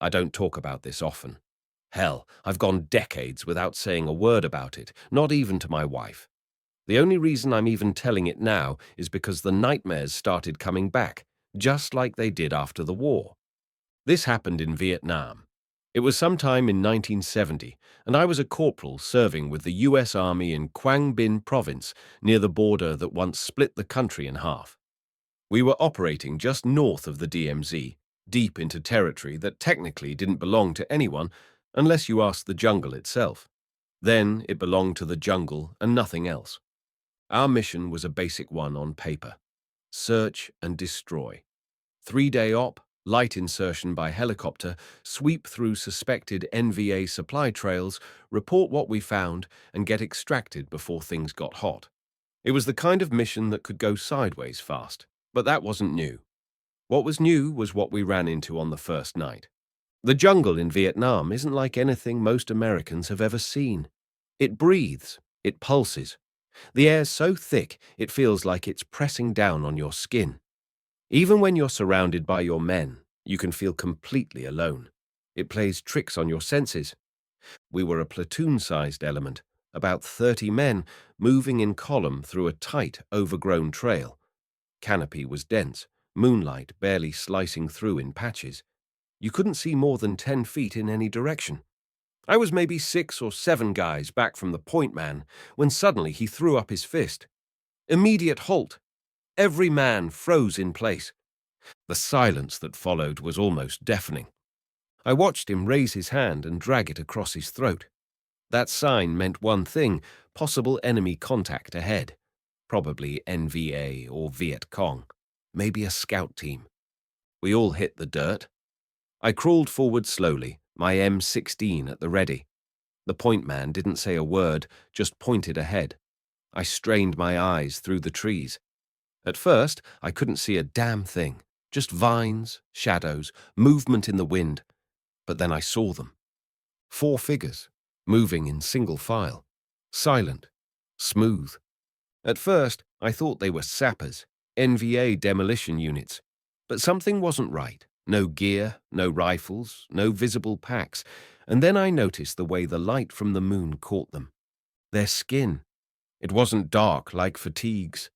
I don't talk about this often. Hell, I've gone decades without saying a word about it, not even to my wife. The only reason I'm even telling it now is because the nightmares started coming back, just like they did after the war. This happened in Vietnam. It was sometime in 1970, and I was a corporal serving with the US Army in Quang Binh province near the border that once split the country in half. We were operating just north of the DMZ, deep into territory that technically didn't belong to anyone unless you asked the jungle itself. Then it belonged to the jungle and nothing else. Our mission was a basic one on paper: search and destroy. 3-day op, light insertion by helicopter, sweep through suspected NVA supply trails, report what we found, and get extracted before things got hot. It was the kind of mission that could go sideways fast, but that wasn't new. What was new was what we ran into on the first night. The jungle in Vietnam isn't like anything most Americans have ever seen. It breathes, it pulses. The air's so thick it feels like it's pressing down on your skin. Even when you're surrounded by your men, you can feel completely alone. It plays tricks on your senses. We were a platoon-sized element, about 30 men, moving in column through a tight, overgrown trail. Canopy was dense, moonlight barely slicing through in patches. You couldn't see more than 10 feet in any direction. I was maybe 6 or 7 guys back from the point man when suddenly he threw up his fist. Immediate halt. Every man froze in place. The silence that followed was almost deafening. I watched him raise his hand and drag it across his throat. That sign meant one thing: possible enemy contact ahead. Probably NVA or Viet Cong. Maybe a scout team. We all hit the dirt. I crawled forward slowly, my M16 at the ready. The point man didn't say a word, just pointed ahead. I strained my eyes through the trees. At first, I couldn't see a damn thing, just vines, shadows, movement in the wind. But then I saw them. 4 figures, moving in single file, silent, smooth. At first, I thought they were sappers, NVA demolition units. But something wasn't right. No gear, no rifles, no visible packs. And then I noticed the way the light from the moon caught them. Their skin. It wasn't dark like fatigues.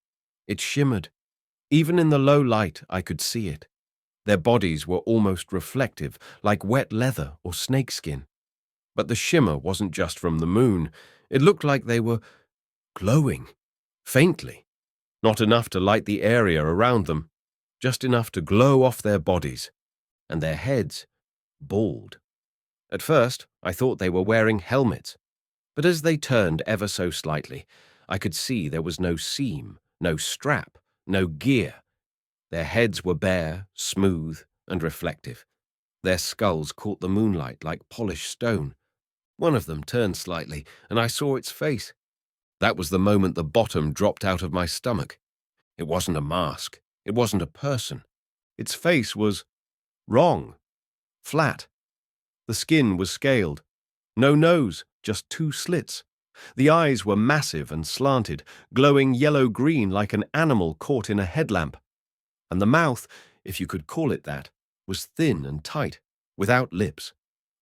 It shimmered. Even in the low light, I could see it. Their bodies were almost reflective, like wet leather or snakeskin. But the shimmer wasn't just from the moon. It looked like they were glowing, faintly. Not enough to light the area around them, just enough to glow off their bodies. And their heads, bald. At first, I thought they were wearing helmets. But as they turned ever so slightly, I could see there was no seam, no strap, no gear. Their heads were bare, smooth, and reflective. Their skulls caught the moonlight like polished stone. One of them turned slightly, and I saw its face. That was the moment the bottom dropped out of my stomach. It wasn't a mask. It wasn't a person. Its face was wrong. Flat. The skin was scaled. No nose, just 2 slits. The eyes were massive and slanted, glowing yellow-green like an animal caught in a headlamp. And the mouth, if you could call it that, was thin and tight, without lips.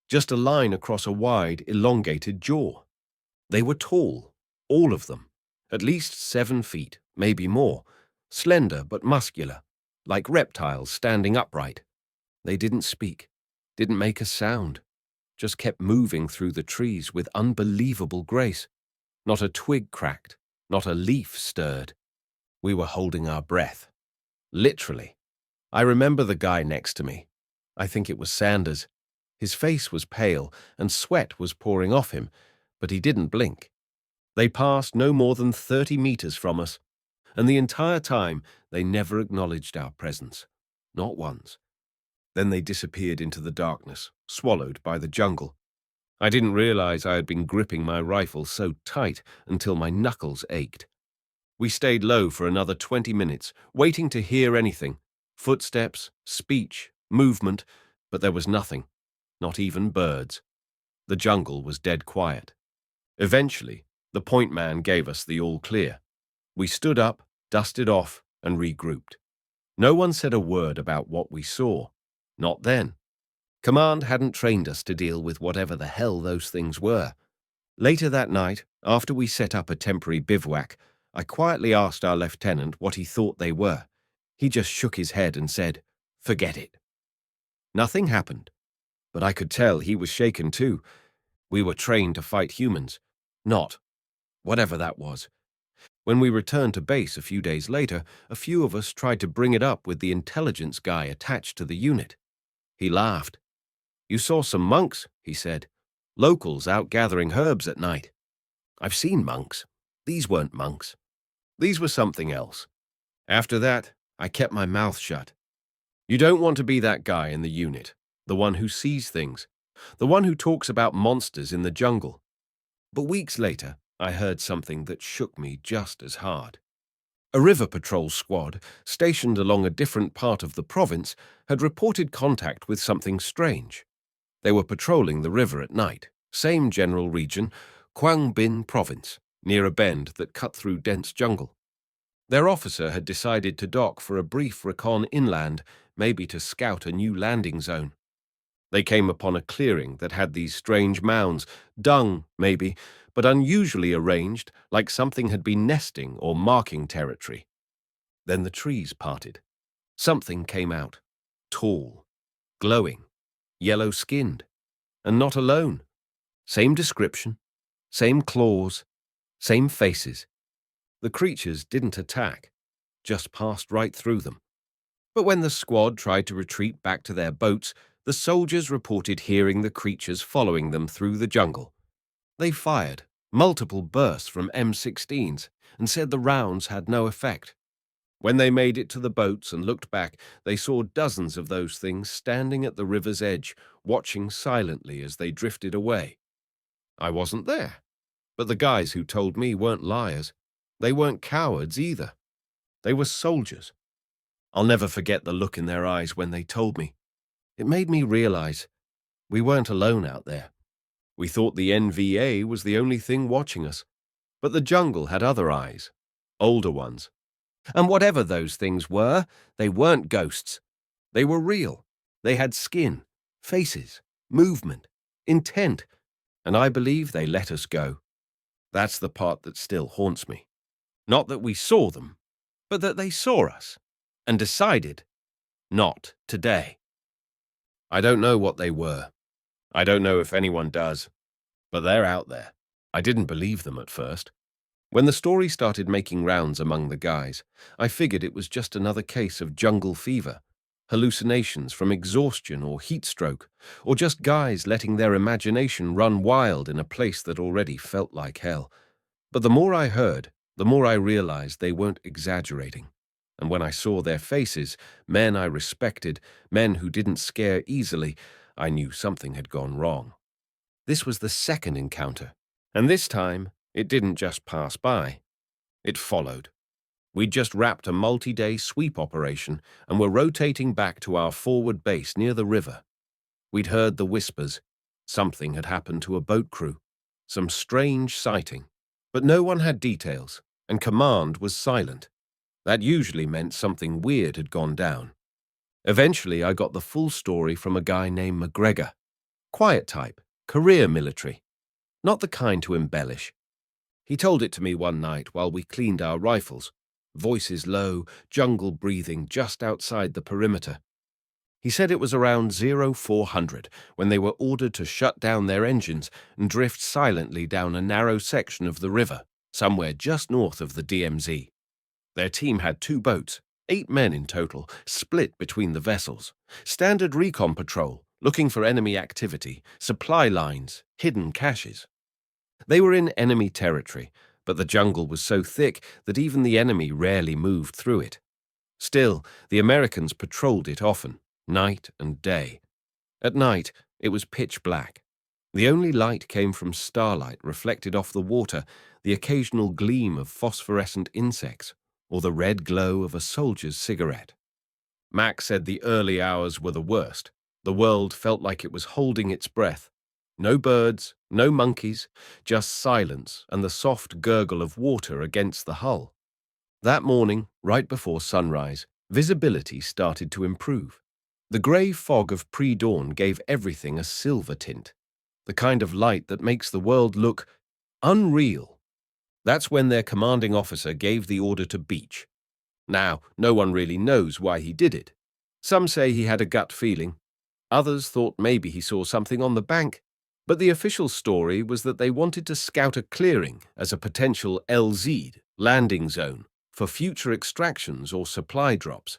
Just a line across a wide, elongated jaw. They were tall, all of them, at least 7 feet, maybe more, slender but muscular, like reptiles standing upright. They didn't speak, didn't make a sound, just kept moving through the trees with unbelievable grace. Not a twig cracked, not a leaf stirred. We were holding our breath. Literally. I remember the guy next to me. I think it was Sanders. His face was pale and sweat was pouring off him, but he didn't blink. They passed no more than 30 meters from us, and the entire time they never acknowledged our presence. Not once. Then they disappeared into the darkness, swallowed by the jungle. I didn't realize I had been gripping my rifle so tight until my knuckles ached. We stayed low for another 20 minutes, waiting to hear anything. Footsteps, speech, movement, but there was nothing. Not even birds. The jungle was dead quiet. Eventually, the point man gave us the all clear. We stood up, dusted off, and regrouped. No one said a word about what we saw. Not then. Command hadn't trained us to deal with whatever the hell those things were. Later that night, after we set up a temporary bivouac, I quietly asked our lieutenant what he thought they were. He just shook his head and said, "Forget it." Nothing happened, but I could tell he was shaken too. We were trained to fight humans, not whatever that was. When we returned to base a few days later, a few of us tried to bring it up with the intelligence guy attached to the unit. He laughed. "You saw some monks," he said. "Locals out gathering herbs at night." I've seen monks. These weren't monks. These were something else. After that, I kept my mouth shut. You don't want to be that guy in the unit, the one who sees things, the one who talks about monsters in the jungle. But weeks later, I heard something that shook me just as hard. A river patrol squad, stationed along a different part of the province, had reported contact with something strange. They were patrolling the river at night, same general region, Quang Binh province, near a bend that cut through dense jungle. Their officer had decided to dock for a brief recon inland, maybe to scout a new landing zone. They came upon a clearing that had these strange mounds, dung, maybe, but unusually arranged, like something had been nesting or marking territory. Then the trees parted. Something came out, tall, glowing, yellow-skinned, and not alone. Same description, same claws, same faces. The creatures didn't attack, just passed right through them. But when the squad tried to retreat back to their boats, the soldiers reported hearing the creatures following them through the jungle. They fired multiple bursts from M16s and said the rounds had no effect. When they made it to the boats and looked back, they saw dozens of those things standing at the river's edge, watching silently as they drifted away. I wasn't there, but the guys who told me weren't liars. They weren't cowards either. They were soldiers. I'll never forget the look in their eyes when they told me. It made me realize we weren't alone out there. We thought the NVA was the only thing watching us, but the jungle had other eyes, older ones. And whatever those things were, they weren't ghosts. They were real. They had skin, faces, movement, intent, and I believe they let us go. That's the part that still haunts me. Not that we saw them, but that they saw us and decided, not today. I don't know what they were. I don't know if anyone does, but they're out there. I didn't believe them at first. When the story started making rounds among the guys, I figured it was just another case of jungle fever, hallucinations from exhaustion or heat stroke, or just guys letting their imagination run wild in a place that already felt like hell. But the more I heard, the more I realized they weren't exaggerating. And when I saw their faces, men I respected, men who didn't scare easily, I knew something had gone wrong. This was the second encounter, and this time, it didn't just pass by. It followed. We'd just wrapped a multi-day sweep operation and were rotating back to our forward base near the river. We'd heard the whispers. Something had happened to a boat crew. Some strange sighting. But no one had details, and command was silent. That usually meant something weird had gone down. Eventually, I got the full story from a guy named McGregor. Quiet type, career military. Not the kind to embellish. He told it to me one night while we cleaned our rifles. Voices low, jungle breathing just outside the perimeter. He said it was around 0400 when they were ordered to shut down their engines and drift silently down a narrow section of the river, somewhere just north of the DMZ. Their team had 2 boats, 8 men in total, split between the vessels. Standard recon patrol, looking for enemy activity, supply lines, hidden caches. They were in enemy territory, but the jungle was so thick that even the enemy rarely moved through it. Still, the Americans patrolled it often, night and day. At night, it was pitch black. The only light came from starlight reflected off the water, the occasional gleam of phosphorescent insects, or the red glow of a soldier's cigarette. Mac said the early hours were the worst. The world felt like it was holding its breath. No birds, no monkeys, just silence and the soft gurgle of water against the hull. That morning, right before sunrise, visibility started to improve. The grey fog of pre-dawn gave everything a silver tint, the kind of light that makes the world look unreal. That's when their commanding officer gave the order to beach. Now, no one really knows why he did it. Some say he had a gut feeling. Others thought maybe he saw something on the bank. But the official story was that they wanted to scout a clearing as a potential LZ landing zone for future extractions or supply drops.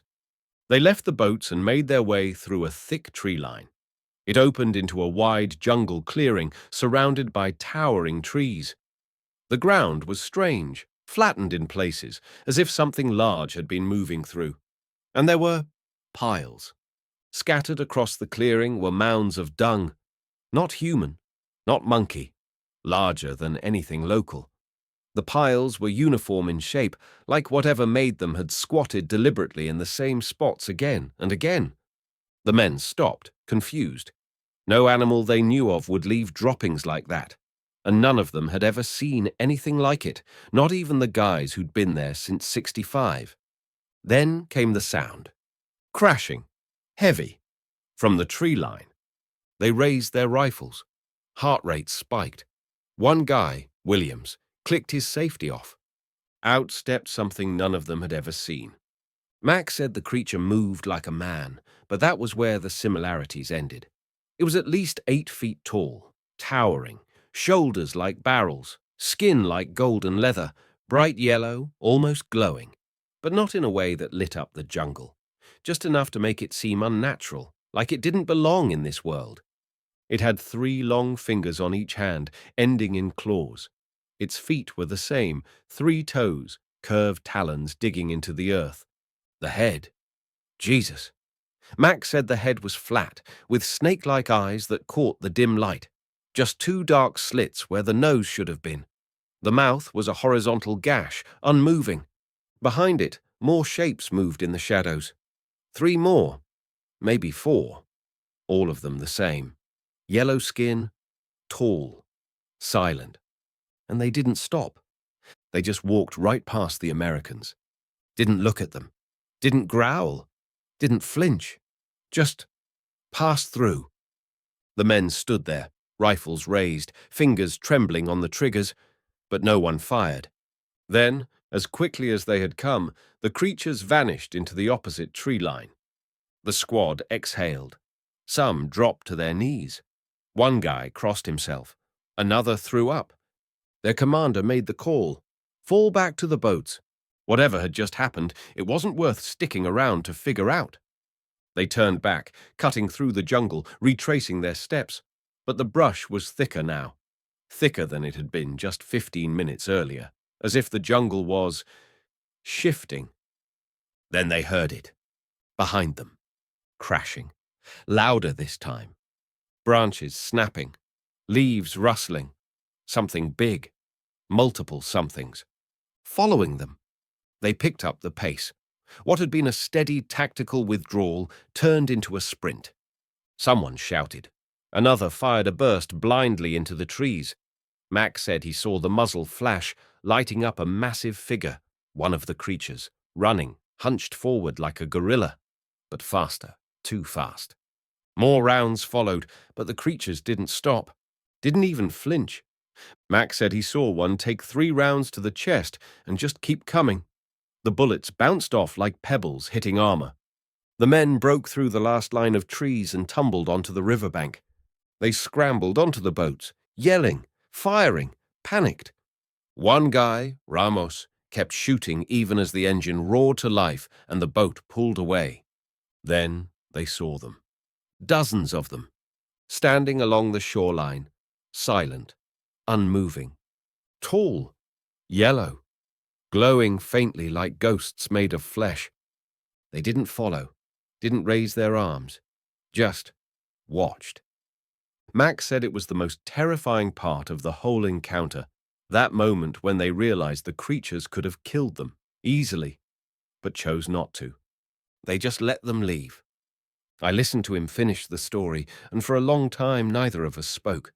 They left the boats and made their way through a thick tree line. It opened into a wide jungle clearing surrounded by towering trees. The ground was strange, flattened in places, as if something large had been moving through. And there were piles. Scattered across the clearing were mounds of dung. Not human, not monkey, larger than anything local. The piles were uniform in shape, like whatever made them had squatted deliberately in the same spots again and again. The men stopped, confused. No animal they knew of would leave droppings like that, and none of them had ever seen anything like it, not even the guys who'd been there since '65. Then came the sound. Crashing. Heavy. From the tree line. They raised their rifles. Heart rate spiked. One guy, Williams, clicked his safety off. Out stepped something none of them had ever seen. Mac said the creature moved like a man, but that was where the similarities ended. It was at least 8 feet tall, towering, shoulders like barrels, skin like golden leather, bright yellow, almost glowing, but not in a way that lit up the jungle, just enough to make it seem unnatural, like it didn't belong in this world. It had 3 long fingers on each hand, ending in claws. Its feet were the same, 3 toes, curved talons digging into the earth. The head. Jesus. Mac said the head was flat, with snake-like eyes that caught the dim light. Just 2 dark slits where the nose should have been. The mouth was a horizontal gash, unmoving. Behind it, more shapes moved in the shadows. 3 more. Maybe 4. All of them the same. Yellow skin, tall, silent. And they didn't stop. They just walked right past the Americans. Didn't look at them. Didn't growl. Didn't flinch. Just passed through. The men stood there, rifles raised, fingers trembling on the triggers, but no one fired. Then, as quickly as they had come, the creatures vanished into the opposite tree line. The squad exhaled. Some dropped to their knees. One guy crossed himself. Another threw up. Their commander made the call. Fall back to the boats. Whatever had just happened, it wasn't worth sticking around to figure out. They turned back, cutting through the jungle, retracing their steps. But the brush was thicker now. Thicker than it had been just 15 minutes earlier, as if the jungle was shifting. Then they heard it. Behind them. Crashing. Louder this time. Branches snapping. Leaves rustling. Something big. Multiple somethings. Following them. They picked up the pace. What had been a steady tactical withdrawal turned into a sprint. Someone shouted. Another fired a burst blindly into the trees. Mac said he saw the muzzle flash, lighting up a massive figure, one of the creatures, running, hunched forward like a gorilla, but faster, too fast. More rounds followed, but the creatures didn't stop, didn't even flinch. Mac said he saw one take 3 rounds to the chest and just keep coming. The bullets bounced off like pebbles hitting armor. The men broke through the last line of trees and tumbled onto the riverbank. They scrambled onto the boats, yelling, firing, panicked. One guy, Ramos, kept shooting even as the engine roared to life and the boat pulled away. Then they saw them. Dozens of them, standing along the shoreline, silent, unmoving, tall, yellow, glowing faintly like ghosts made of flesh. They didn't follow, didn't raise their arms, just watched. Mac said it was the most terrifying part of the whole encounter, that moment when they realized the creatures could have killed them, easily, but chose not to. They just let them leave. I listened to him finish the story, and for a long time neither of us spoke.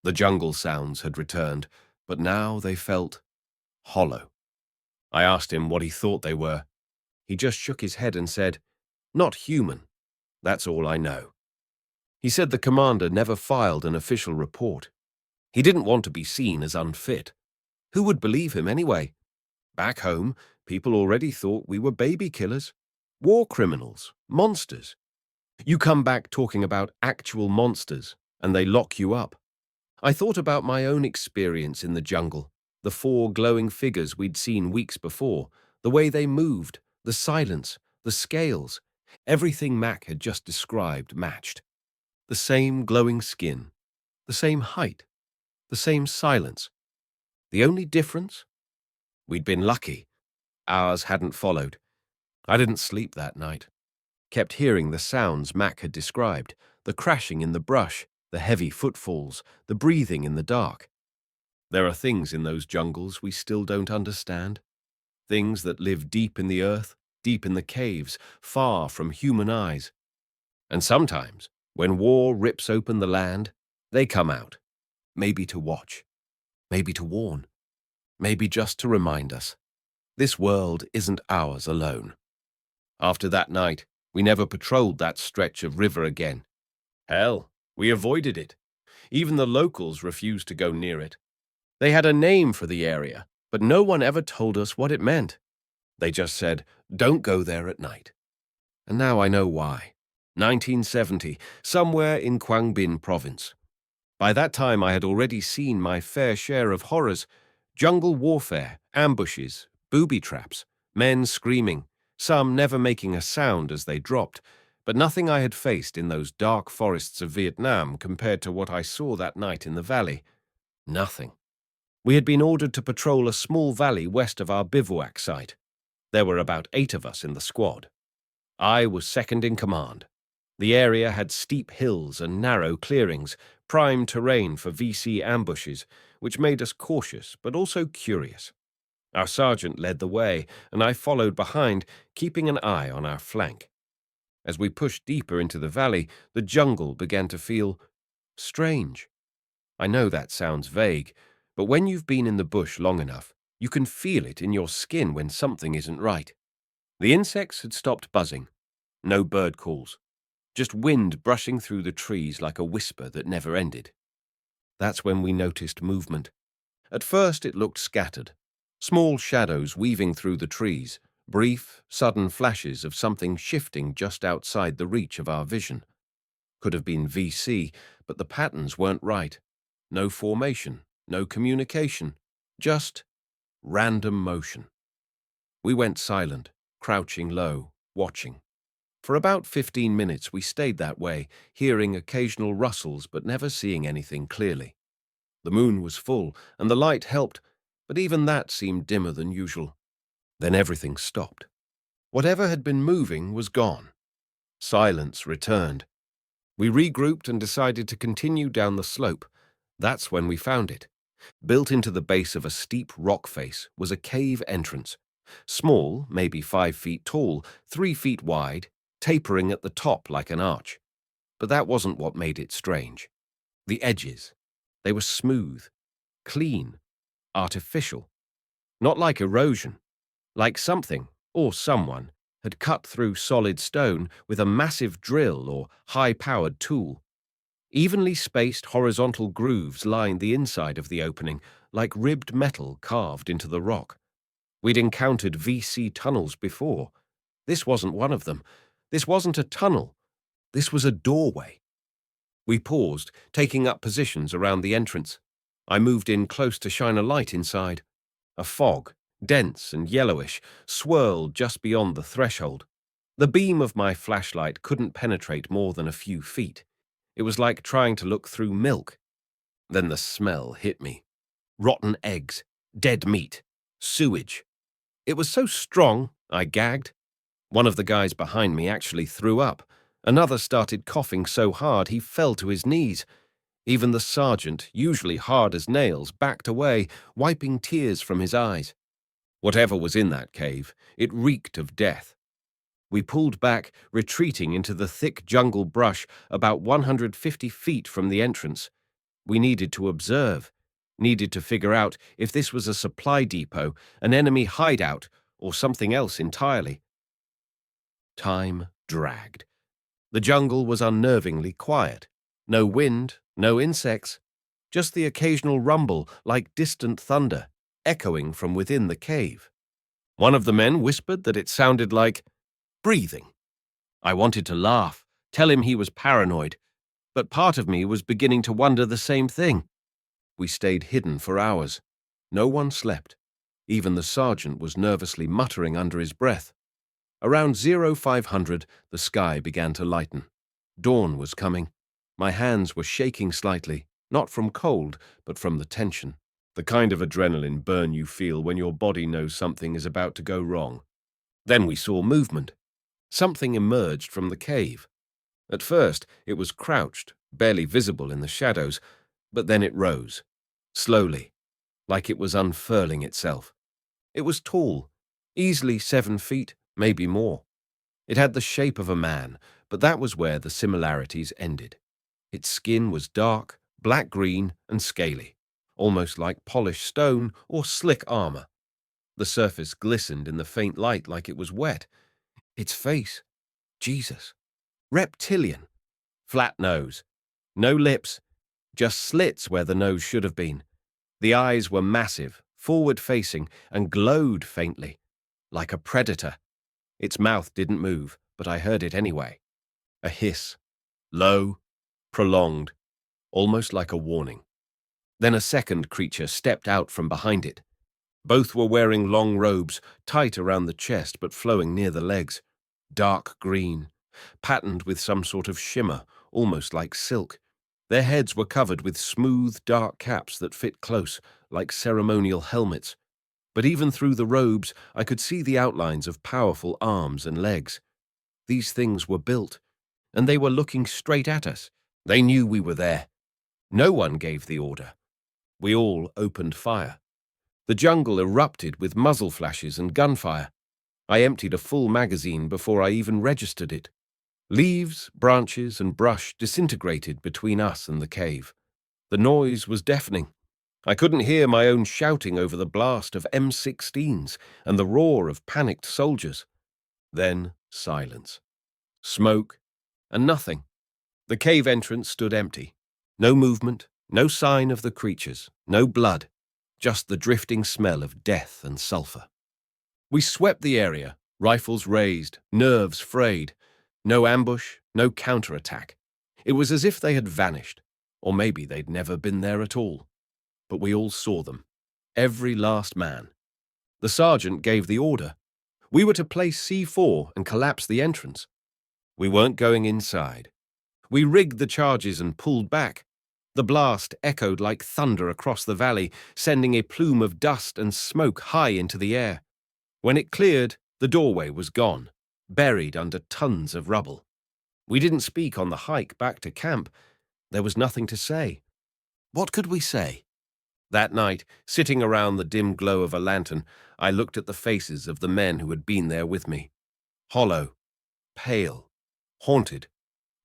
The jungle sounds had returned, but now they felt hollow. I asked him what he thought they were. He just shook his head and said, "Not human." That's all I know. He said the commander never filed an official report. He didn't want to be seen as unfit. Who would believe him anyway? Back home, people already thought we were baby killers, war criminals, monsters. You come back talking about actual monsters, and they lock you up. I thought about my own experience in the jungle, the four glowing figures we'd seen weeks before, the way they moved, the silence, the scales. Everything Mac had just described matched. The same glowing skin, the same height, the same silence. The only difference? We'd been lucky. Ours hadn't followed. I didn't sleep that night. Kept hearing the sounds Mac had described, the crashing in the brush, the heavy footfalls, the breathing in the dark. There are things in those jungles we still don't understand. Things that live deep in the earth, deep in the caves, far from human eyes. And sometimes, when war rips open the land, they come out. Maybe to watch. Maybe to warn. Maybe just to remind us. This world isn't ours alone. After that night, we never patrolled that stretch of river again. Hell, we avoided it. Even the locals refused to go near it. They had a name for the area, but no one ever told us what it meant. They just said, "Don't go there at night." And now I know why. 1970, somewhere in Quang Binh province. By that time I had already seen my fair share of horrors: jungle warfare, ambushes, booby traps, men screaming, some never making a sound as they dropped, but nothing I had faced in those dark forests of Vietnam compared to what I saw that night in the valley. Nothing. We had been ordered to patrol a small valley west of our bivouac site. There were about 8 of us in the squad. I was second in command. The area had steep hills and narrow clearings, prime terrain for VC ambushes, which made us cautious but also curious. Our sergeant led the way, and I followed behind, keeping an eye on our flank. As we pushed deeper into the valley, the jungle began to feel strange. I know that sounds vague, but when you've been in the bush long enough, you can feel it in your skin when something isn't right. The insects had stopped buzzing. No bird calls. Just wind brushing through the trees like a whisper that never ended. That's when we noticed movement. At first it looked scattered. Small shadows weaving through the trees, brief, sudden flashes of something shifting just outside the reach of our vision. Could have been VC, but the patterns weren't right. No formation, no communication, just random motion. We went silent, crouching low, watching. For about 15 minutes we stayed that way, hearing occasional rustles but never seeing anything clearly. The moon was full, and the light helped, but even that seemed dimmer than usual. Then everything stopped. Whatever had been moving was gone. Silence returned. We regrouped and decided to continue down the slope. That's when we found it. Built into the base of a steep rock face was a cave entrance. Small, maybe 5 feet tall, 3 feet wide, tapering at the top like an arch. But that wasn't what made it strange. The edges. They were smooth, clean, artificial. Not like erosion. Like something, or someone, had cut through solid stone with a massive drill or high-powered tool. Evenly spaced horizontal grooves lined the inside of the opening, like ribbed metal carved into the rock. We'd encountered VC tunnels before. This wasn't one of them. This wasn't a tunnel. This was a doorway. We paused, taking up positions around the entrance. I moved in close to shine a light inside. A fog, dense and yellowish, swirled just beyond the threshold. The beam of my flashlight couldn't penetrate more than a few feet. It was like trying to look through milk. Then the smell hit me. Rotten eggs, dead meat, sewage. It was so strong, I gagged. One of the guys behind me actually threw up. Another started coughing so hard he fell to his knees. Even the sergeant, usually hard as nails, backed away, wiping tears from his eyes. Whatever was in that cave, it reeked of death. We pulled back, retreating into the thick jungle brush about 150 feet from the entrance. We needed to observe, needed to figure out if this was a supply depot, an enemy hideout, or something else entirely. Time dragged. The jungle was unnervingly quiet. No wind, no insects, just the occasional rumble like distant thunder, echoing from within the cave. One of the men whispered that it sounded like breathing. I wanted to laugh, tell him he was paranoid, but part of me was beginning to wonder the same thing. We stayed hidden for hours. No one slept. Even the sergeant was nervously muttering under his breath. Around 0500, the sky began to lighten. Dawn was coming. My hands were shaking slightly, not from cold, but from the tension. The kind of adrenaline burn you feel when your body knows something is about to go wrong. Then we saw movement. Something emerged from the cave. At first, it was crouched, barely visible in the shadows, but then it rose, slowly, like it was unfurling itself. It was tall, easily 7 feet, maybe more. It had the shape of a man, but that was where the similarities ended. Its skin was dark, black-green, and scaly, almost like polished stone or slick armor. The surface glistened in the faint light like it was wet. Its face, Jesus, reptilian, flat nose, no lips, just slits where the nose should have been. The eyes were massive, forward-facing, and glowed faintly, like a predator. Its mouth didn't move, but I heard it anyway. A hiss, low, prolonged, almost like a warning. Then a second creature stepped out from behind it. Both were wearing long robes, tight around the chest but flowing near the legs. Dark green, patterned with some sort of shimmer, almost like silk. Their heads were covered with smooth, dark caps that fit close, like ceremonial helmets. But even through the robes, I could see the outlines of powerful arms and legs. These things were built, and they were looking straight at us. They knew we were there. No one gave the order. We all opened fire. The jungle erupted with muzzle flashes and gunfire. I emptied a full magazine before I even registered it. Leaves, branches, and brush disintegrated between us and the cave. The noise was deafening. I couldn't hear my own shouting over the blast of M16s and the roar of panicked soldiers. Then silence. Smoke, and nothing. The cave entrance stood empty. No movement, no sign of the creatures, no blood, just the drifting smell of death and sulfur. We swept the area, rifles raised, nerves frayed. No ambush, no counterattack. It was as if they had vanished, or maybe they'd never been there at all. But we all saw them, every last man. The sergeant gave the order. We were to place C4 and collapse the entrance. We weren't going inside. We rigged the charges and pulled back. The blast echoed like thunder across the valley, sending a plume of dust and smoke high into the air. When it cleared, the doorway was gone, buried under tons of rubble. We didn't speak on the hike back to camp. There was nothing to say. What could we say? That night, sitting around the dim glow of a lantern, I looked at the faces of the men who had been there with me. Hollow, pale, haunted.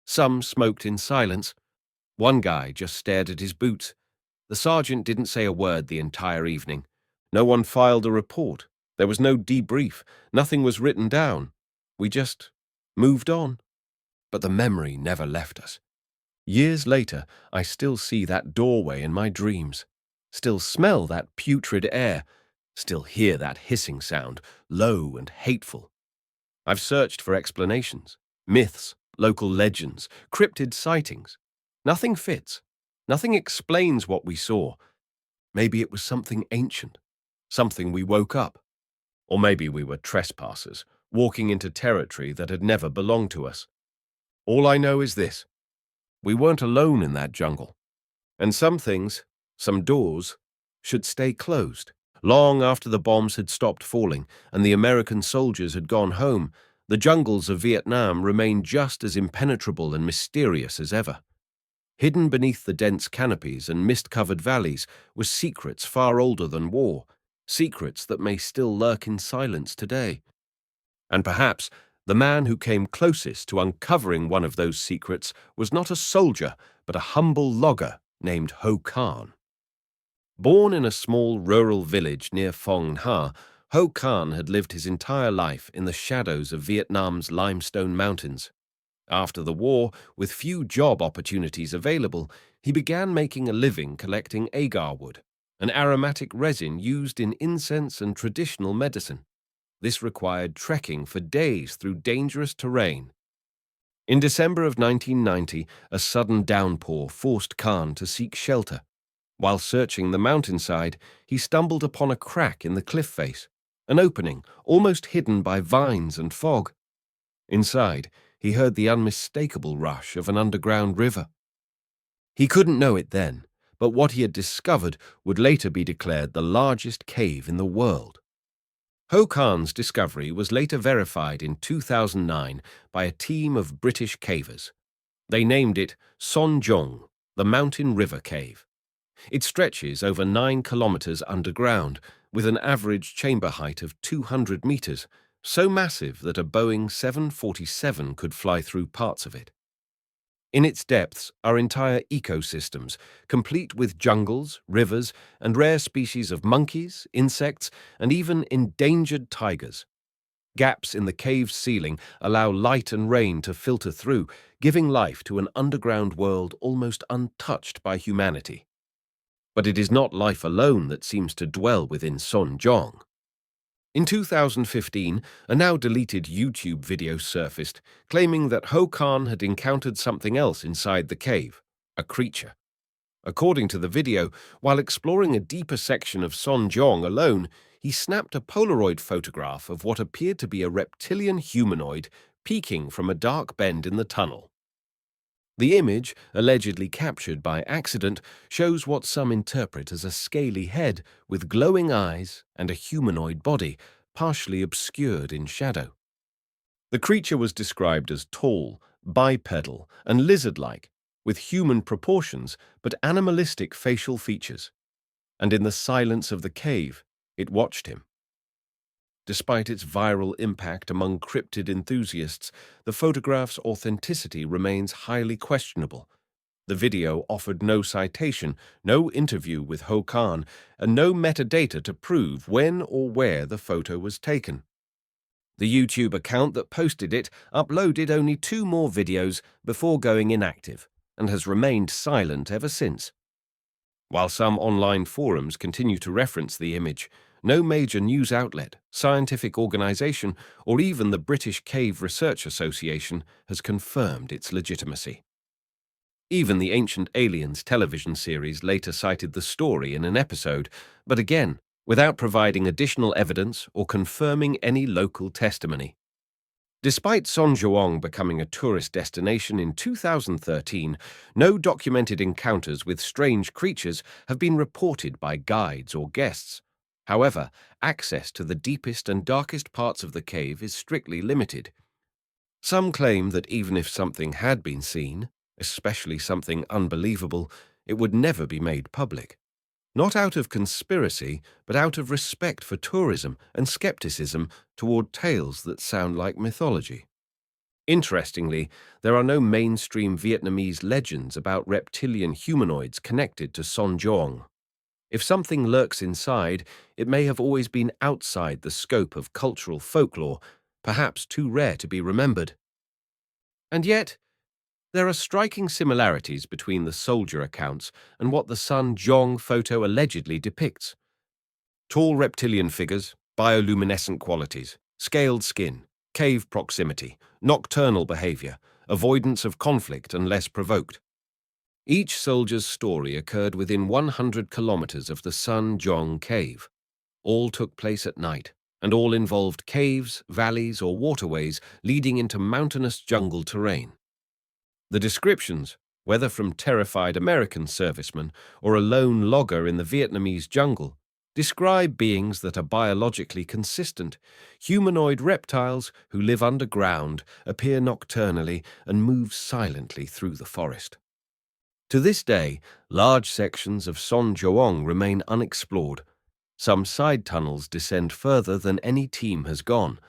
Some smoked in silence. One guy just stared at his boots. The sergeant didn't say a word the entire evening. No one filed a report. There was no debrief. Nothing was written down. We just moved on. But the memory never left us. Years later, I still see that doorway in my dreams, still smell that putrid air, still hear that hissing sound, low and hateful. I've searched for explanations, myths, local legends, cryptid sightings. Nothing fits. Nothing explains what we saw. Maybe it was something ancient, something we woke up. Or maybe we were trespassers, walking into territory that had never belonged to us. All I know is this. We weren't alone in that jungle. And some things, some doors, should stay closed. Long after the bombs had stopped falling and the American soldiers had gone home, the jungles of Vietnam remained just as impenetrable and mysterious as ever. Hidden beneath the dense canopies and mist-covered valleys were secrets far older than war, secrets that may still lurk in silence today. And perhaps the man who came closest to uncovering one of those secrets was not a soldier, but a humble logger named Ho Khan. Born in a small rural village near Phong Nha, Ho Khan had lived his entire life in the shadows of Vietnam's limestone mountains. After the war, with few job opportunities available, he began making a living collecting agar wood, an aromatic resin used in incense and traditional medicine. This required trekking for days through dangerous terrain. In December of 1990, a sudden downpour forced Khan to seek shelter. While searching the mountainside, he stumbled upon a crack in the cliff face, an opening almost hidden by vines and fog. Inside, he heard the unmistakable rush of an underground river. He couldn't know it then, but what he had discovered would later be declared the largest cave in the world. Ho Khan's discovery was later verified in 2009 by a team of British cavers. They named it Sonjong, the Mountain River Cave. It stretches over 9 kilometers underground, with an average chamber height of 200 meters, so massive that a Boeing 747 could fly through parts of it. In its depths are entire ecosystems, complete with jungles, rivers, and rare species of monkeys, insects, and even endangered tigers. Gaps in the cave's ceiling allow light and rain to filter through, giving life to an underground world almost untouched by humanity. But it is not life alone that seems to dwell within Sonjong. In 2015, a now-deleted YouTube video surfaced, claiming that Ho Khan had encountered something else inside the cave, a creature. According to the video, while exploring a deeper section of Sonjong alone, he snapped a Polaroid photograph of what appeared to be a reptilian humanoid peeking from a dark bend in the tunnel. The image, allegedly captured by accident, shows what some interpret as a scaly head with glowing eyes and a humanoid body, partially obscured in shadow. The creature was described as tall, bipedal, and lizard-like, with human proportions but animalistic facial features. And in the silence of the cave, it watched him. Despite its viral impact among cryptid enthusiasts, the photograph's authenticity remains highly questionable. The video offered no citation, no interview with Ho Khan, and no metadata to prove when or where the photo was taken. The YouTube account that posted it uploaded only 2 more videos before going inactive, and has remained silent ever since. While some online forums continue to reference the image, no major news outlet, scientific organization, or even the British Cave Research Association has confirmed its legitimacy. Even the Ancient Aliens television series later cited the story in an episode, but again, without providing additional evidence or confirming any local testimony. Despite Sonjong becoming a tourist destination in 2013, no documented encounters with strange creatures have been reported by guides or guests. However, access to the deepest and darkest parts of the cave is strictly limited. Some claim that even if something had been seen, especially something unbelievable, it would never be made public. Not out of conspiracy, but out of respect for tourism and skepticism toward tales that sound like mythology. Interestingly, there are no mainstream Vietnamese legends about reptilian humanoids connected to Sonjong. If something lurks inside, it may have always been outside the scope of cultural folklore, perhaps too rare to be remembered. And yet, there are striking similarities between the soldier accounts and what the Sonjong photo allegedly depicts. Tall reptilian figures, bioluminescent qualities, scaled skin, cave proximity, nocturnal behavior, avoidance of conflict unless provoked. Each soldier's story occurred within 100 kilometers of the Sonjong cave. All took place at night, and all involved caves, valleys, or waterways leading into mountainous jungle terrain. The descriptions, whether from terrified American servicemen or a lone logger in the Vietnamese jungle, describe beings that are biologically consistent, humanoid reptiles who live underground, appear nocturnally, and move silently through the forest. To this day, large sections of Sonjong remain unexplored. Some side tunnels descend further than any team has gone.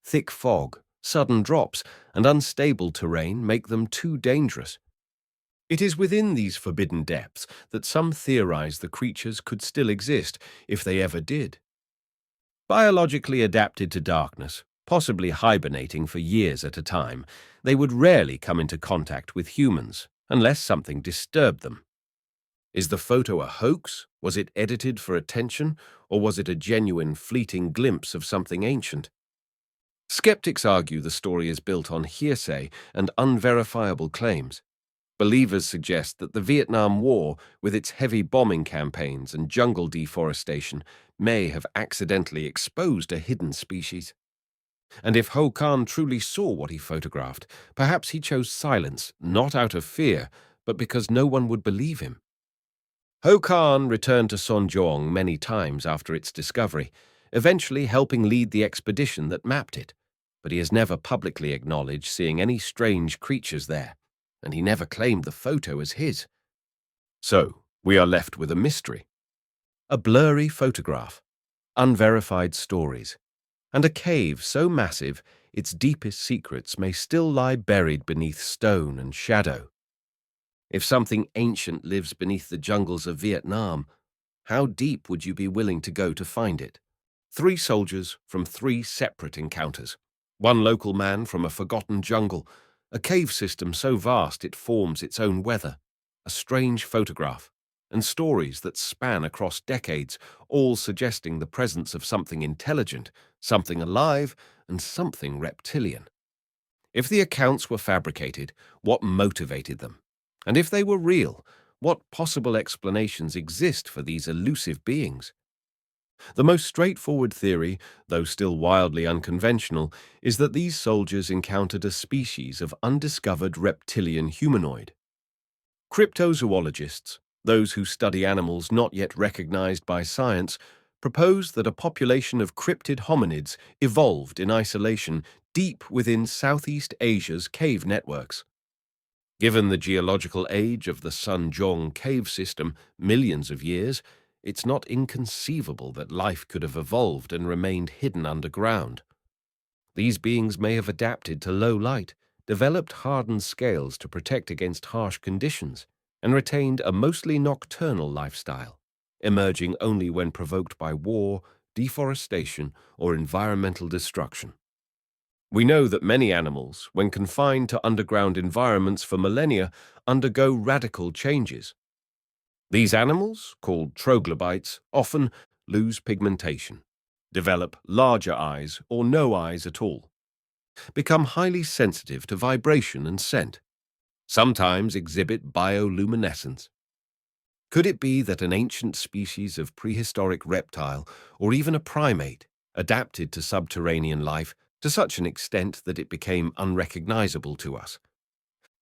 Thick fog, sudden drops, and unstable terrain make them too dangerous. It is within these forbidden depths that some theorize the creatures could still exist if they ever did. Biologically adapted to darkness, possibly hibernating for years at a time. They would rarely come into contact with humans, unless something disturbed them. Is the photo a hoax? Was it edited for attention? Or was it a genuine, fleeting glimpse of something ancient? Skeptics argue the story is built on hearsay and unverifiable claims. Believers suggest that the Vietnam War, with its heavy bombing campaigns and jungle deforestation, may have accidentally exposed a hidden species. And if Ho Khan truly saw what he photographed, perhaps he chose silence, not out of fear, but because no one would believe him. Ho Khan returned to Sonjong many times after its discovery, eventually helping lead the expedition that mapped it, but he has never publicly acknowledged seeing any strange creatures there, and he never claimed the photo as his. So, we are left with a mystery. A blurry photograph, unverified stories, and a cave so massive its deepest secrets may still lie buried beneath stone and shadow. If something ancient lives beneath the jungles of Vietnam, how deep would you be willing to go to find it? 3 soldiers from 3 separate encounters. 1 local man from a forgotten jungle, a cave system so vast it forms its own weather, a strange photograph, and stories that span across decades, all suggesting the presence of something intelligent, something alive, and something reptilian. If the accounts were fabricated, what motivated them? And if they were real, what possible explanations exist for these elusive beings? The most straightforward theory, though still wildly unconventional, is that these soldiers encountered a species of undiscovered reptilian humanoid. Cryptozoologists, those who study animals not yet recognized by science, propose that a population of cryptid hominids evolved in isolation deep within Southeast Asia's cave networks. Given the geological age of the Sunjong cave system, millions of years, it's not inconceivable that life could have evolved and remained hidden underground. These beings may have adapted to low light, developed hardened scales to protect against harsh conditions, and retained a mostly nocturnal lifestyle, emerging only when provoked by war, deforestation, or environmental destruction. We know that many animals, when confined to underground environments for millennia, undergo radical changes. These animals, called troglobites, often lose pigmentation, develop larger eyes or no eyes at all, become highly sensitive to vibration and scent, sometimes exhibit bioluminescence. Could it be that an ancient species of prehistoric reptile, or even a primate, adapted to subterranean life to such an extent that it became unrecognizable to us?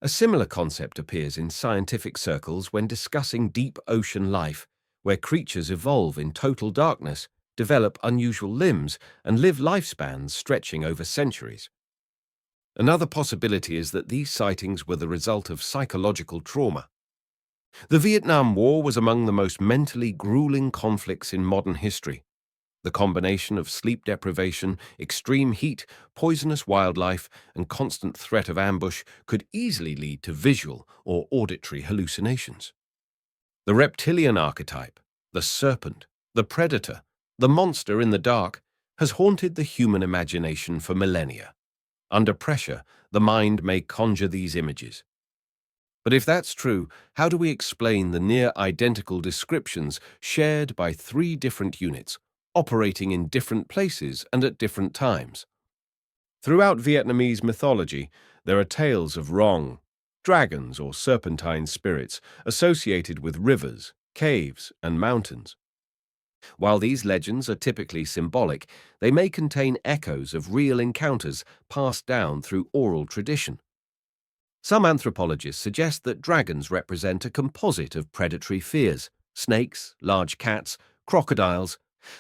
A similar concept appears in scientific circles when discussing deep ocean life, where creatures evolve in total darkness, develop unusual limbs, and live lifespans stretching over centuries. Another possibility is that these sightings were the result of psychological trauma. The Vietnam War was among the most mentally grueling conflicts in modern history. The combination of sleep deprivation, extreme heat, poisonous wildlife, and constant threat of ambush could easily lead to visual or auditory hallucinations. The reptilian archetype, the serpent, the predator, the monster in the dark, has haunted the human imagination for millennia. Under pressure, the mind may conjure these images. But if that's true, how do we explain the near-identical descriptions shared by 3 different units, operating in different places and at different times? Throughout Vietnamese mythology, there are tales of Rong, dragons or serpentine spirits associated with rivers, caves, and mountains. While these legends are typically symbolic, they may contain echoes of real encounters passed down through oral tradition. Some anthropologists suggest that dragons represent a composite of predatory fears, snakes, large cats, crocodiles,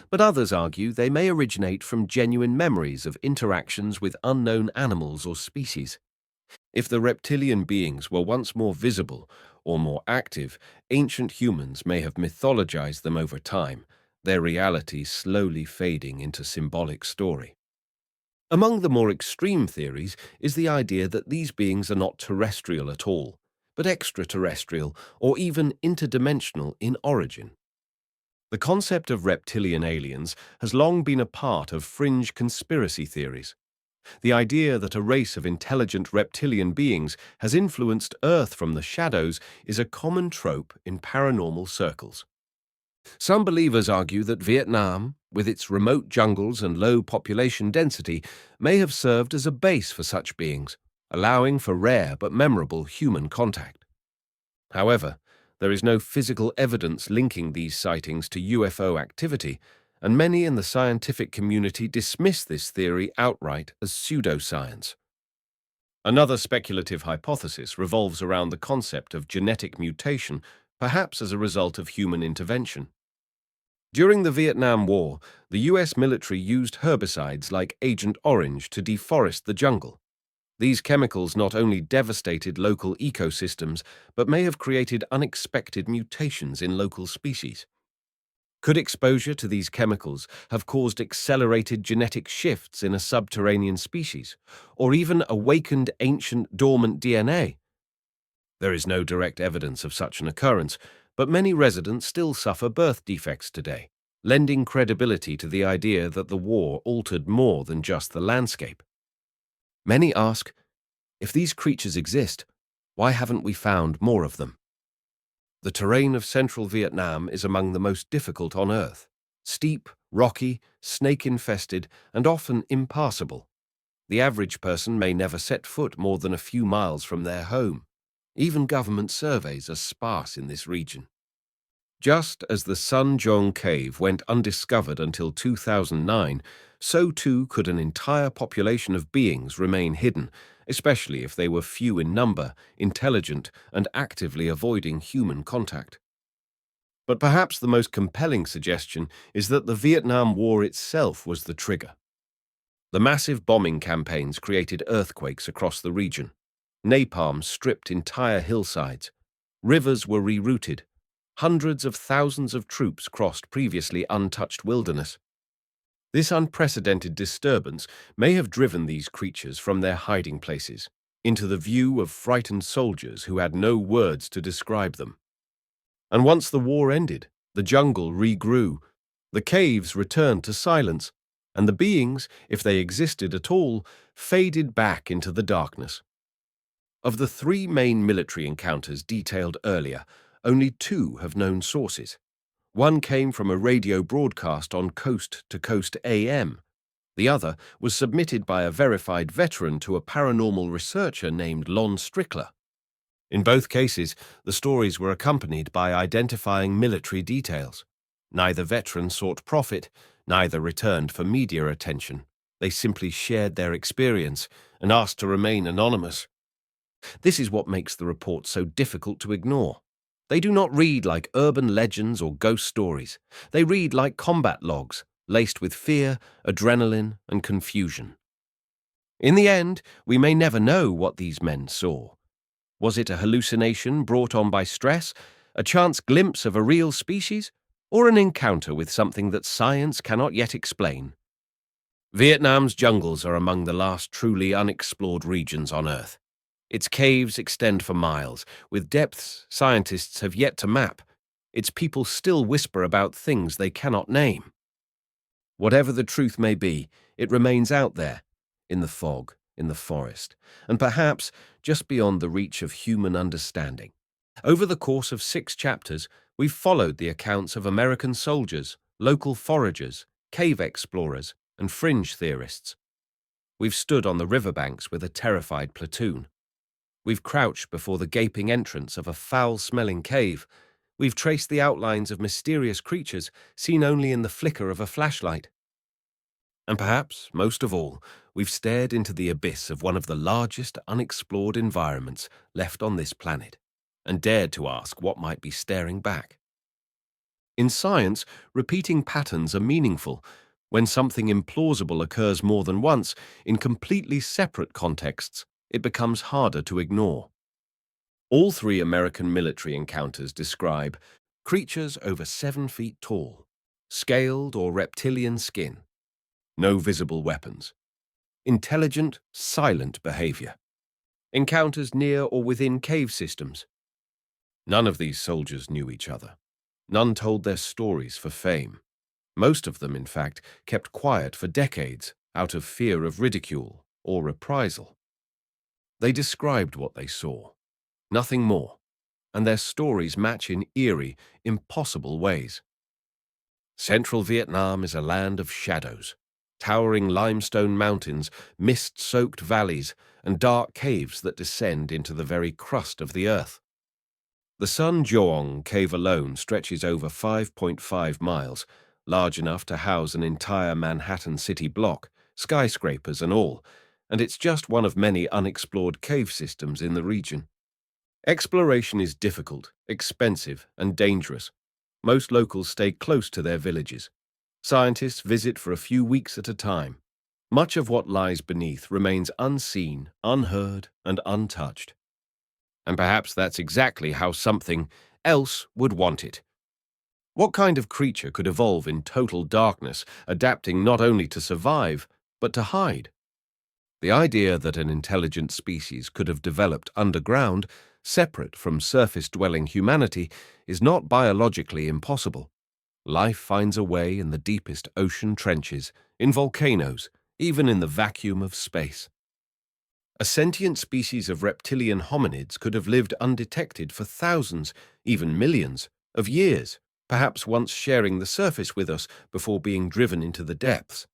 but others argue they may originate from genuine memories of interactions with unknown animals or species. If the reptilian beings were once more visible or more active, ancient humans may have mythologized them over time, their reality slowly fading into symbolic story. Among the more extreme theories is the idea that these beings are not terrestrial at all, but extraterrestrial or even interdimensional in origin. The concept of reptilian aliens has long been a part of fringe conspiracy theories, The idea that a race of intelligent reptilian beings has influenced Earth from the shadows is a common trope in paranormal circles. Some believers argue that Vietnam, with its remote jungles and low population density, may have served as a base for such beings, allowing for rare but memorable human contact. However, there is no physical evidence linking these sightings to UFO activity, and many in the scientific community dismiss this theory outright as pseudoscience. Another speculative hypothesis revolves around the concept of genetic mutation, perhaps as a result of human intervention. During the Vietnam War, the US military used herbicides like Agent Orange to deforest the jungle. These chemicals not only devastated local ecosystems, but may have created unexpected mutations in local species. Could exposure to these chemicals have caused accelerated genetic shifts in a subterranean species, or even awakened ancient dormant DNA? There is no direct evidence of such an occurrence, but many residents still suffer birth defects today, lending credibility to the idea that the war altered more than just the landscape. Many ask, if these creatures exist, why haven't we found more of them? The terrain of central Vietnam is among the most difficult on Earth. Steep, rocky, snake-infested, and often impassable. The average person may never set foot more than a few miles from their home. Even government surveys are sparse in this region. Just as the Sun Jong Cave went undiscovered until 2009, so too could an entire population of beings remain hidden, especially if they were few in number, intelligent, and actively avoiding human contact. But perhaps the most compelling suggestion is that the Vietnam War itself was the trigger. The massive bombing campaigns created earthquakes across the region. Napalm stripped entire hillsides. Rivers were rerouted. Hundreds of thousands of troops crossed previously untouched wilderness. This unprecedented disturbance may have driven these creatures from their hiding places into the view of frightened soldiers who had no words to describe them. And once the war ended, the jungle regrew, the caves returned to silence, and the beings, if they existed at all, faded back into the darkness. Of the 3 main military encounters detailed earlier, only 2 have known sources. One came from a radio broadcast on Coast to Coast AM. The other was submitted by a verified veteran to a paranormal researcher named Lon Strickler. In both cases, the stories were accompanied by identifying military details. Neither veteran sought profit, neither returned for media attention. They simply shared their experience and asked to remain anonymous. This is what makes the reports so difficult to ignore. They do not read like urban legends or ghost stories. They read like combat logs, laced with fear, adrenaline, and confusion. In the end, we may never know what these men saw. Was it a hallucination brought on by stress, a chance glimpse of a real species, or an encounter with something that science cannot yet explain? Vietnam's jungles are among the last truly unexplored regions on Earth. Its caves extend for miles, with depths scientists have yet to map. Its people still whisper about things they cannot name. Whatever the truth may be, it remains out there, in the fog, in the forest, and perhaps just beyond the reach of human understanding. Over the course of 6 chapters, we've followed the accounts of American soldiers, local foragers, cave explorers, and fringe theorists. We've stood on the riverbanks with a terrified platoon. We've crouched before the gaping entrance of a foul-smelling cave. We've traced the outlines of mysterious creatures seen only in the flicker of a flashlight. And perhaps, most of all, we've stared into the abyss of one of the largest unexplored environments left on this planet, and dared to ask what might be staring back. In science, repeating patterns are meaningful. When something implausible occurs more than once, in completely separate contexts, it becomes harder to ignore. All 3 American military encounters describe creatures over 7 feet tall, scaled or reptilian skin, no visible weapons, intelligent, silent behavior, encounters near or within cave systems. None of these soldiers knew each other. None told their stories for fame. Most of them, in fact, kept quiet for decades out of fear of ridicule or reprisal. They described what they saw, nothing more, and their stories match in eerie, impossible ways. Central Vietnam is a land of shadows, towering limestone mountains, mist-soaked valleys, and dark caves that descend into the very crust of the earth. The Sun Joong cave alone stretches over 5.5 miles, large enough to house an entire Manhattan city block, skyscrapers and all, and it's just one of many unexplored cave systems in the region. Exploration is difficult, expensive, and dangerous. Most locals stay close to their villages. Scientists visit for a few weeks at a time. Much of what lies beneath remains unseen, unheard, and untouched. And perhaps that's exactly how something else would want it. What kind of creature could evolve in total darkness, adapting not only to survive, but to hide? The idea that an intelligent species could have developed underground, separate from surface-dwelling humanity, is not biologically impossible. Life finds a way in the deepest ocean trenches, in volcanoes, even in the vacuum of space. A sentient species of reptilian hominids could have lived undetected for thousands, even millions, of years, perhaps once sharing the surface with us before being driven into the depths.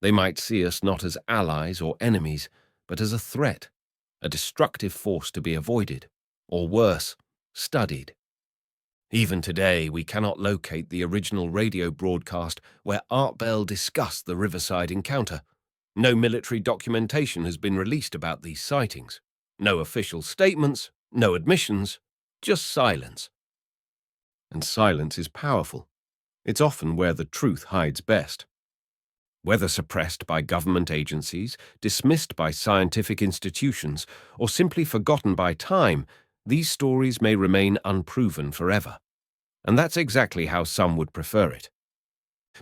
They might see us not as allies or enemies, but as a threat, a destructive force to be avoided, or worse, studied. Even today, we cannot locate the original radio broadcast where Art Bell discussed the Riverside encounter. No military documentation has been released about these sightings. No official statements, no admissions, just silence. And silence is powerful. It's often where the truth hides best. Whether suppressed by government agencies, dismissed by scientific institutions, or simply forgotten by time, these stories may remain unproven forever. And that's exactly how some would prefer it.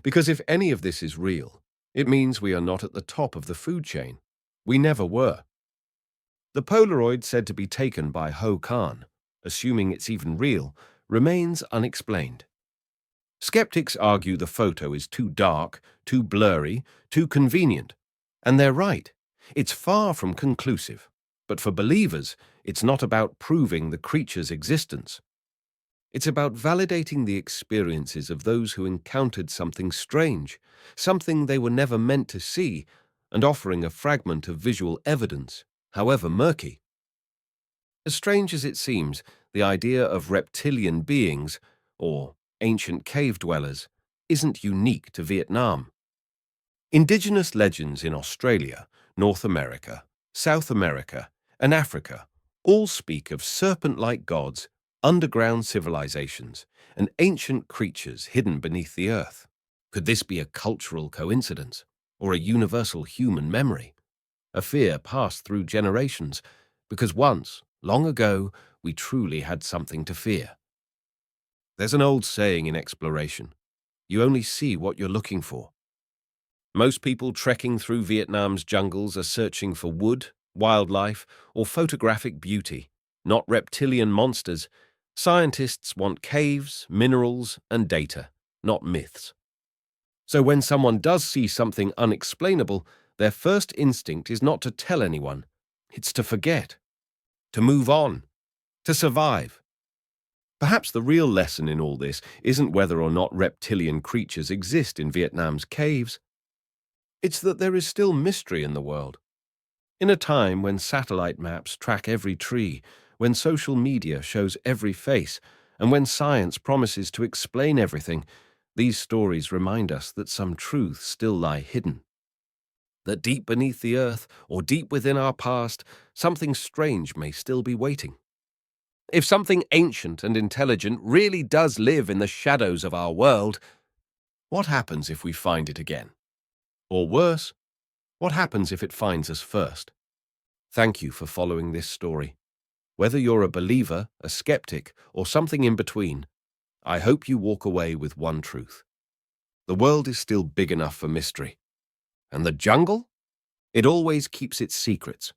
Because if any of this is real, it means we are not at the top of the food chain. We never were. The Polaroid said to be taken by Ho Khan, assuming it's even real, remains unexplained. Skeptics argue the photo is too dark, too blurry, too convenient. And they're right. It's far from conclusive. But for believers, it's not about proving the creature's existence. It's about validating the experiences of those who encountered something strange, something they were never meant to see, and offering a fragment of visual evidence, however murky. As strange as it seems, the idea of reptilian beings, or ancient cave dwellers, isn't unique to Vietnam. Indigenous legends in Australia, North America, South America, and Africa all speak of serpent-like gods, underground civilizations, and ancient creatures hidden beneath the earth. Could this be a cultural coincidence, or a universal human memory? A fear passed through generations, because once, long ago, we truly had something to fear. There's an old saying in exploration: you only see what you're looking for. Most people trekking through Vietnam's jungles are searching for wood, wildlife, or photographic beauty, not reptilian monsters. Scientists want caves, minerals, and data, not myths. So when someone does see something unexplainable, their first instinct is not to tell anyone. It's to forget, to move on, to survive. Perhaps the real lesson in all this isn't whether or not reptilian creatures exist in Vietnam's caves. It's that there is still mystery in the world. In a time when satellite maps track every tree, when social media shows every face, and when science promises to explain everything, these stories remind us that some truths still lie hidden. That deep beneath the earth, or deep within our past, something strange may still be waiting. If something ancient and intelligent really does live in the shadows of our world, what happens if we find it again? Or worse, what happens if it finds us first? Thank you for following this story. Whether you're a believer, a skeptic, or something in between, I hope you walk away with one truth. The world is still big enough for mystery. And the jungle? It always keeps its secrets.